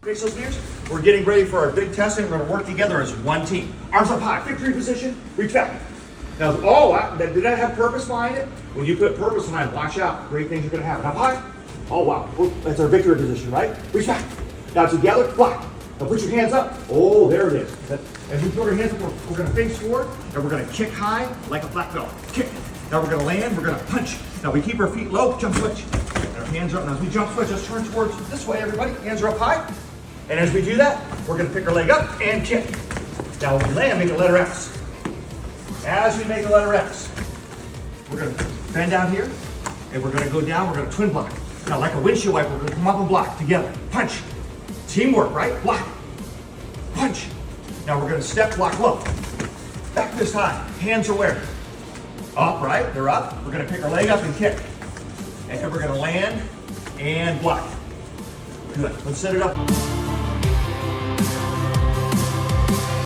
Face those ears. We're getting ready for our big test, and we're going to work together as one team. Arms up high, victory position, reach back. Now, did that have purpose behind it? When you put purpose behind it, watch out. Great things are going to happen. Up high. Oh, wow. That's our victory position, right? Reach back. Now, together, block. Now, put your hands up. Oh, there it is. As we put our hands up, we're going to face forward, and we're going to kick high like a black belt. Kick. Now, we're going to land. We're going to punch. Now, we keep our feet low. Jump switch. And our hands are up. Now, as we jump switch, let's turn towards this way, everybody. Hands are up high. And as we do that, we're going to pick our leg up and kick. Now, when we land, make a letter X. As we make a letter X, we're going to bend down here, and we're going to go down. We're going to twin block. Now, like a windshield wiper, we're going to come up and block together. Punch. Teamwork, right? Block. Punch. Now, we're going to step, block low. Back this time. Hands are where? Up, right? They're up. We're going to pick our leg up and kick. And we're going to land and block. Good. Let's set it up.